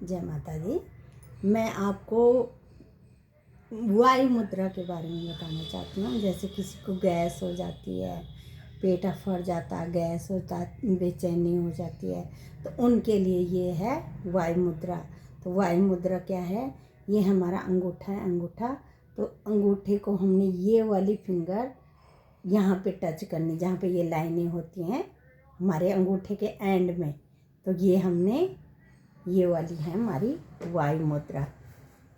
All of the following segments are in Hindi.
जय माता दी। मैं आपको वायु मुद्रा के बारे में बताना चाहती हूँ। जैसे किसी को गैस हो जाती है, पेट फट जाता, गैस होता, बेचैनी हो जाती है, तो उनके लिए ये है वायु मुद्रा। तो वायु मुद्रा क्या है? ये हमारा अंगूठा है, अंगूठा। तो अंगूठे को हमने ये वाली फिंगर यहाँ पे टच करनी, जहाँ पे ये लाइनें होती हैं हमारे अंगूठे के एंड में। तो ये हमने ये वाली है हमारी वायु मुद्रा।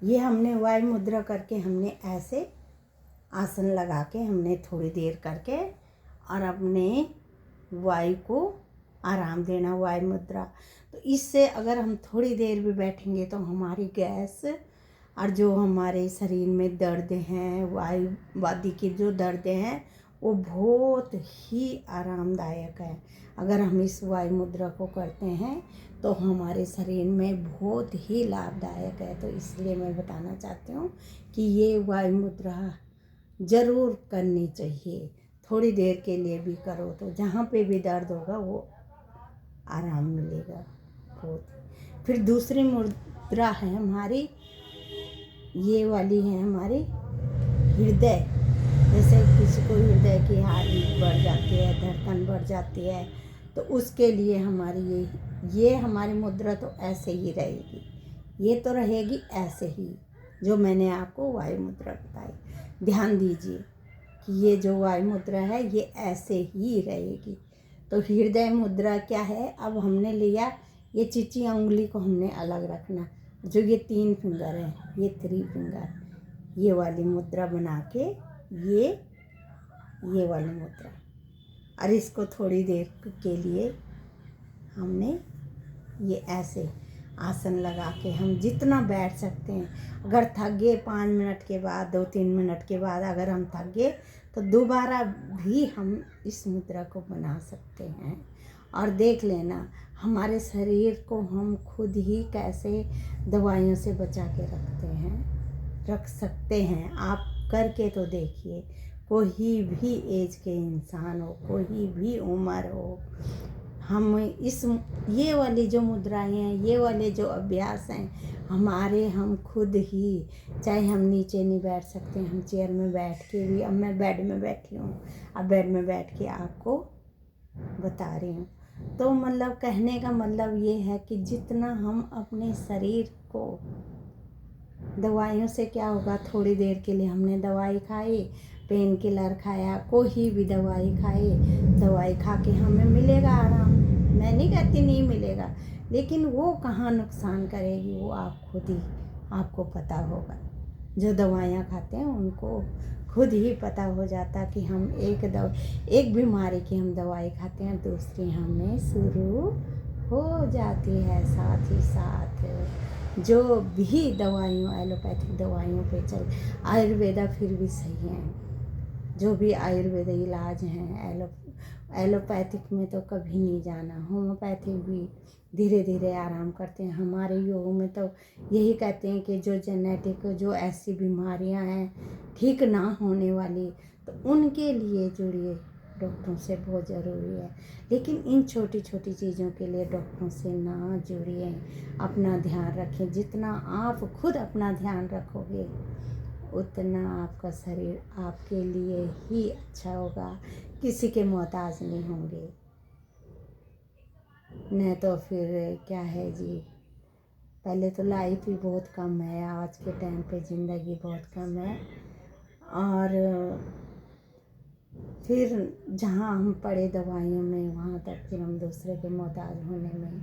ये हमने वायु मुद्रा करके हमने ऐसे आसन लगा के हमने थोड़ी देर करके और अपने वायु को आराम देना, वायु मुद्रा। तो इससे अगर हम थोड़ी देर भी बैठेंगे तो हमारी गैस और जो हमारे शरीर में दर्द हैं, वायुवादी की जो दर्द हैं, वो बहुत ही आरामदायक है। अगर हम इस वायु मुद्रा को करते हैं तो हमारे शरीर में बहुत ही लाभदायक है। तो इसलिए मैं बताना चाहती हूँ कि ये वायु मुद्रा ज़रूर करनी चाहिए। थोड़ी देर के लिए भी करो तो जहाँ पे भी दर्द होगा वो आराम मिलेगा बहुत। फिर दूसरी मुद्रा है हमारी, ये वाली है हमारी हृदय। जैसे किसी को हृदय की हार्ट बढ़ जाती है, धड़कन बढ़ जाती है, तो उसके लिए हमारी ये हमारी मुद्रा तो ऐसे ही रहेगी। ये तो रहेगी ऐसे ही जो मैंने आपको वायु मुद्रा बताई। ध्यान दीजिए कि ये जो वायु मुद्रा है ये ऐसे ही रहेगी। तो हृदय मुद्रा क्या है? अब हमने लिया ये चिची उंगली को हमने अलग रखना, जो ये 3 फिंगर है, ये 3 फिंगर, ये वाली मुद्रा बना के ये वाली मुद्रा। और इसको थोड़ी देर के लिए हमने ये ऐसे आसन लगा के हम जितना बैठ सकते हैं। अगर थक गए 5 मिनट के बाद, 2-3 मिनट के बाद अगर हम थक गए तो दोबारा भी हम इस मुद्रा को बना सकते हैं। और देख लेना हमारे शरीर को हम खुद ही कैसे दवाइयों से बचा के रख सकते हैं। आप करके तो देखिए। कोई भी एज के इंसान हो, कोई भी उम्र हो, हम ये वाली जो मुद्राएं हैं, ये वाले जो अभ्यास हैं हमारे, हम खुद ही, चाहे हम नीचे नहीं बैठ सकते, हम चेयर में बैठ के भी, अब मैं बेड में बैठी हूँ, अब बेड में बैठ के आपको बता रही हूँ। तो मतलब कहने का मतलब ये है कि जितना हम अपने शरीर को, दवाइयों से क्या होगा, थोड़ी देर के लिए हमने दवाई खाई, पेन किलर खाया, कोई भी दवाई खाई, दवाई खा के हमें मिलेगा आराम। मैं नहीं कहती नहीं मिलेगा, लेकिन वो कहाँ नुकसान करेगी वो आप खुद ही, आपको पता होगा। जो दवाइयाँ खाते हैं उनको खुद ही पता हो जाता कि हम एक बीमारी की हम दवाई खाते हैं, दूसरी हमें शुरू हो जाती है। साथ ही साथ जो भी दवाइयों, एलोपैथिक दवाइयों पे चल, आयुर्वेदा फिर भी सही है। जो भी आयुर्वेद इलाज हैं, एलोपैथिक में तो कभी नहीं जाना। होम्योपैथिक भी धीरे धीरे आराम करते हैं। हमारे योग में तो यही कहते हैं कि जो जेनेटिक, जो ऐसी बीमारियां हैं ठीक ना होने वाली, तो उनके लिए जुड़िए डॉक्टरों से, बहुत ज़रूरी है। लेकिन इन छोटी छोटी चीज़ों के लिए डॉक्टरों से ना जुड़िए। अपना ध्यान रखें। जितना आप खुद अपना ध्यान रखोगे उतना आपका शरीर आपके लिए ही अच्छा होगा। किसी के मोहताज नहीं होंगे। नहीं तो फिर क्या है जी, पहले तो लाइफ ही बहुत कम है, आज के टाइम पे ज़िंदगी बहुत कम है। और फिर जहाँ हम पड़े दवाइयों में, वहाँ तक फिर हम दूसरे के मोहताज होने में,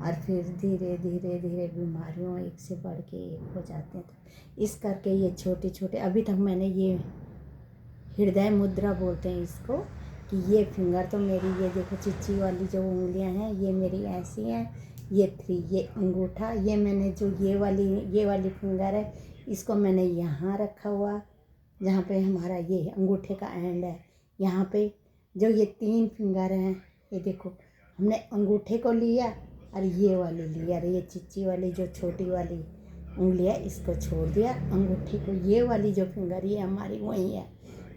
और फिर धीरे धीरे धीरे बीमारियों एक से बढ़ के एक हो जाते हैं। तो इस करके ये छोटे छोटे, अभी तक मैंने ये हृदय मुद्रा बोलते हैं इसको, कि ये फिंगर तो मेरी, ये देखो चिच्ची वाली जो उंगलियां हैं ये मेरी ऐसी हैं, ये 3, ये अंगूठा, ये मैंने जो ये वाली फिंगर है इसको मैंने यहाँ रखा हुआ, जहाँ पे हमारा ये अंगूठे का एंड है। यहाँ पे जो ये 3 फिंगर हैं, ये देखो हमने अंगूठे को लिया और ये वाली लिया, और ये चिच्ची वाली जो छोटी वाली उंगली है इसको छोड़ दिया, अंगूठे को, ये वाली जो फिंगर ये हमारी वही है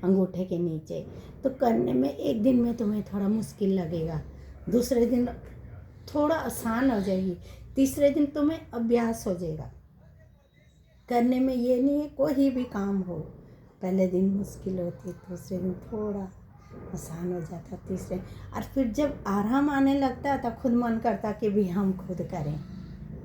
अंगूठे के नीचे। तो करने में एक दिन में तुम्हें थोड़ा मुश्किल लगेगा, दूसरे दिन थोड़ा आसान हो जाएगी, तीसरे दिन तुम्हें अभ्यास हो जाएगा करने में। ये नहीं है कोई भी काम हो, पहले दिन मुश्किल होती, दूसरे दिन थोड़ा आसान हो जाता, तीसरे, और फिर जब आराम आने लगता था खुद मन करता कि भी हम खुद करें,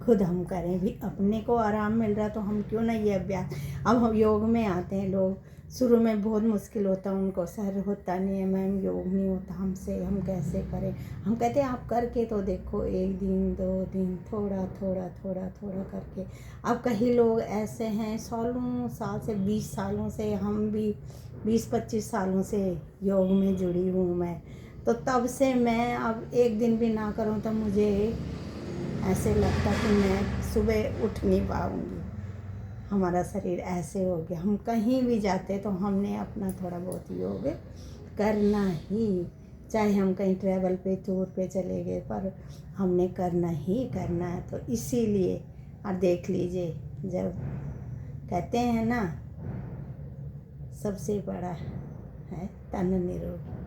खुद हम करें भी। अपने को आराम मिल रहा तो हम क्यों ना ये अभ्यास। अब हम योग में आते हैं लोग, शुरू में बहुत मुश्किल होता उनको, सर होता नहीं है मैम, योग नहीं होता हमसे, हम कैसे करें। हम कहते हैं आप करके तो देखो, 1 दिन 2 दिन, थोड़ा थोड़ा थोड़ा थोड़ा करके। अब कई लोग ऐसे हैं सालों साल से, 20 सालों से, हम भी 20-25 सालों से योग में जुड़ी हूँ मैं। तो तब से मैं अब 1 दिन भी ना करूँ तो मुझे ऐसे लगता कि मैं सुबह उठ नहीं पाऊँगी, हमारा शरीर ऐसे हो गया। हम कहीं भी जाते तो हमने अपना थोड़ा बहुत योग करना ही, चाहे हम कहीं ट्रैवल पे टूर पे चले गए, पर हमने करना ही करना है। तो इसीलिए, और देख लीजिए, जब कहते हैं ना सबसे बड़ा है तन निरोगी,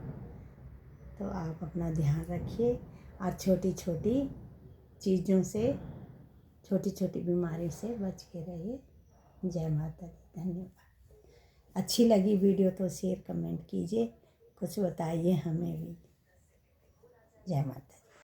तो आप अपना ध्यान रखिए और छोटी छोटी चीज़ों से, छोटी छोटी बीमारी से बच के रहिए। जय माता दी, धन्यवाद। अच्छी लगी वीडियो तो शेयर कमेंट कीजिए, कुछ बताइए हमें भी। जय माता दी।